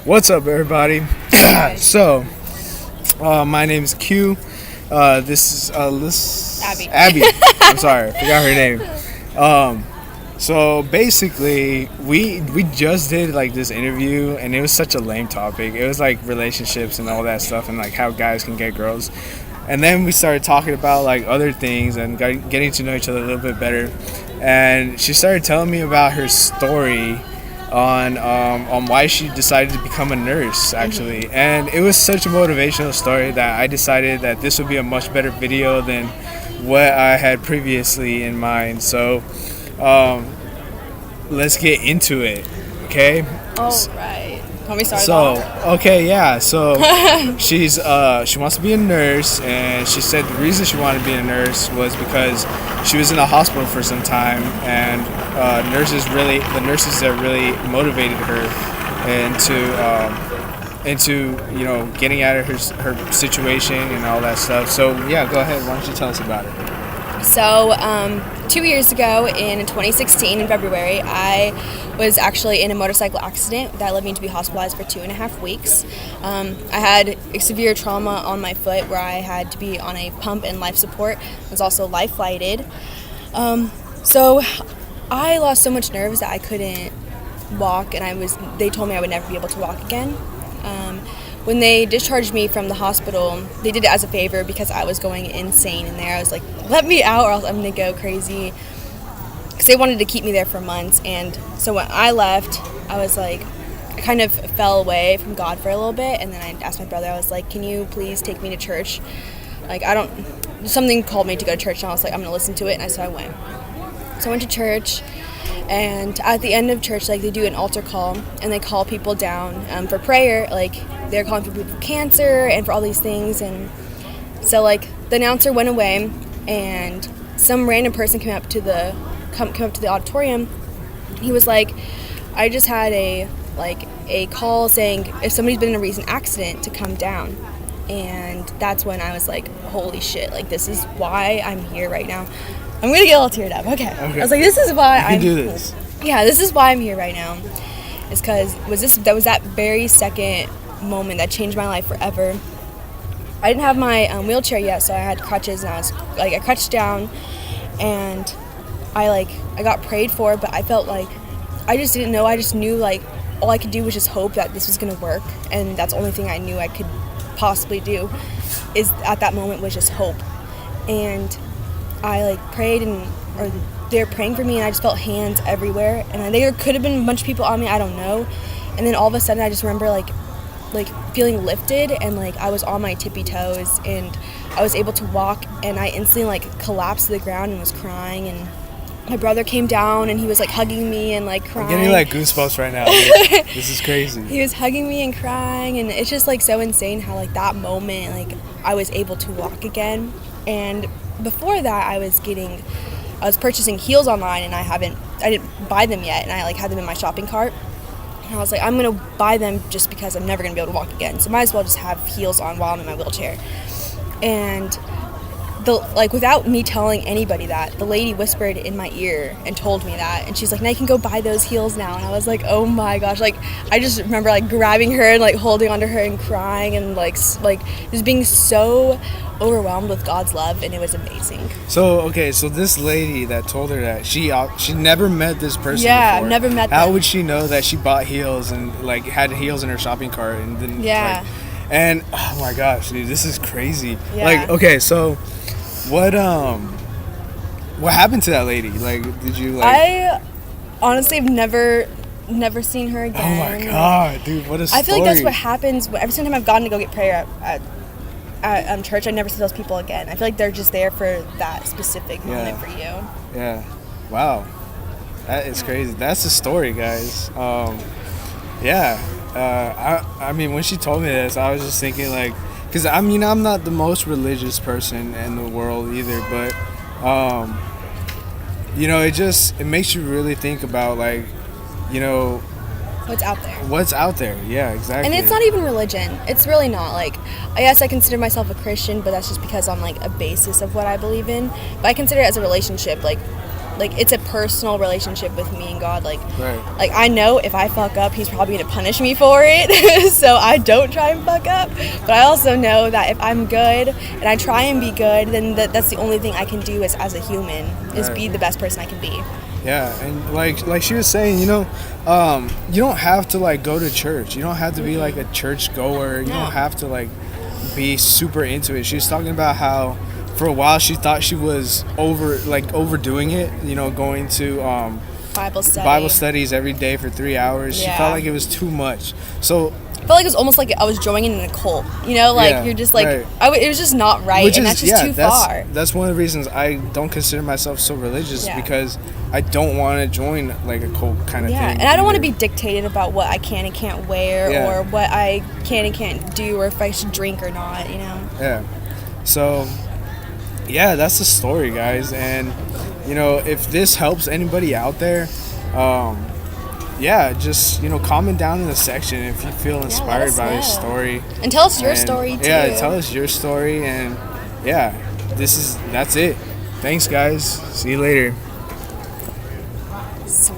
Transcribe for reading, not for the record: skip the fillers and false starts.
What's up, everybody? So, my name is Q. This is Abby. Abby. I'm sorry, I forgot her name. So basically, we just did like this interview, and it was such a lame topic. It was like relationships and all that stuff, and like how guys can get girls. And then we started talking about like other things and getting to know each other a little bit better. And she started telling me about her story on why she decided to become a nurse, actually. And it was such a motivational story that I decided that this would be a much better video than what I had previously in mind. So let's get into it, okay? All right. Want me to start So off? okay, yeah. So she wants to be a nurse, and she said the reason she wanted to be a nurse was because she was in a hospital for some time, and the nurses that really motivated her into getting out of her situation and all that stuff. So yeah, go ahead. Why don't you tell us about it? So, 2 years ago in 2016, in February, I was actually in a motorcycle accident that led me to be hospitalized for 2.5 weeks. I had a severe trauma on my foot where I had to be on a pump and life support. I was also life flighted. So I lost so much nerves that I couldn't walk, and they told me I would never be able to walk again. When they discharged me from the hospital, they did it as a favor because I was going insane in there. I was like, let me out or else I'm going to go crazy. Because they wanted to keep me there for months. And so when I left, I was like, I kind of fell away from God for a little bit. And then I asked my brother, I was like, can you please take me to church? Like, something called me to go to church, and I was like, I'm going to listen to it. And so I went. So I went to church. And at the end of church, like, they do an altar call, and they call people down for prayer. Like, they're calling for people with cancer and for all these things. And so, like, the announcer went away, and some random person came up to the auditorium. He was like, I just had a call saying if somebody's been in a recent accident to come down. And that's when I was like, holy shit, like, this is why I'm here right now. I'm going to get all teared up. Okay. I was like, this is why You can do this. Yeah, this is why I'm here right now. It's because that was that very second moment that changed my life forever. I didn't have my wheelchair yet, so I had crutches, and I crutched down, and I got prayed for, but I felt like I just didn't know. I just knew like all I could do was just hope that this was going to work, and that's the only thing I knew I could possibly do is at that moment was just hope. And I prayed, or they were praying for me, and I just felt hands everywhere, and there could have been a bunch of people on me, I don't know. And then all of a sudden I just remember like feeling lifted, and like I was on my tippy toes, and I was able to walk, and I instantly collapsed to the ground and was crying. And my brother came down, and he was hugging me and crying. I'm getting goosebumps right now. This is crazy. He was hugging me and crying, and it's just so insane how that moment I was able to walk again. And before that, I was purchasing heels online, and I didn't buy them yet, and I had them in my shopping cart. And I was like, I'm gonna buy them just because I'm never gonna be able to walk again, so might as well just have heels on while I'm in my wheelchair. And without me telling anybody that, the lady whispered in my ear and told me that, and she's like, now you can go buy those heels now. And I was like, oh my gosh, I just remember grabbing her and holding onto her and crying, and just being so overwhelmed with God's love, and it was amazing. So this lady that told her that she never met this person before. Never met them. How would she know that she bought heels and had heels in her shopping cart and then and oh my gosh, dude, this is crazy. Yeah. So what happened to that lady? Did you I honestly have never seen her again. Oh my god, dude, what a story. I feel like that's what happens every single time I've gone to go get prayer at church. I never see those people again. I feel like they're just there for that specific moment for you. Yeah. Wow. That is crazy. That's the story, guys. I mean, when she told me this, I was just thinking because I'm not the most religious person in the world either, but it makes you really think about what's out there. Yeah, exactly. And it's not even religion. It's really not. Yes, I consider myself a Christian, but that's just because on a basis of what I believe in. But I consider it as a relationship. like it's a personal relationship with me and God. Like, Right. like I know if I fuck up, He's probably gonna punish me for it. So I don't try and fuck up. But I also know that if I'm good and I try and be good, then that's the only thing I can do as a human is Right. be the best person I can be. Yeah, and like she was saying, you don't have to like go to church. You don't have to be like a church goer. You No. don't have to like be super into it. She was talking about how for a while she thought she was overdoing it. Going to Bible studies every day for 3 hours. She Yeah. felt like it was too much. So I felt like it was almost like I was joining in a cult, like Yeah, you're just like, right. it was just not right, and that's just too far. That's one of the reasons I don't consider myself so religious Yeah. because I don't want to join like a cult kind of Yeah, thing. and I don't want to either. be dictated about what I can and can't wear Yeah. or what I can and can't do or if I should drink or not, Yeah. So, yeah, that's the story, guys. And, if this helps anybody out there, yeah, just, comment down in the section if you feel inspired us by this know. story. And tell us your And, story too. Yeah, tell us your story. And, yeah, that's it. Thanks, guys. See you later. Sweet.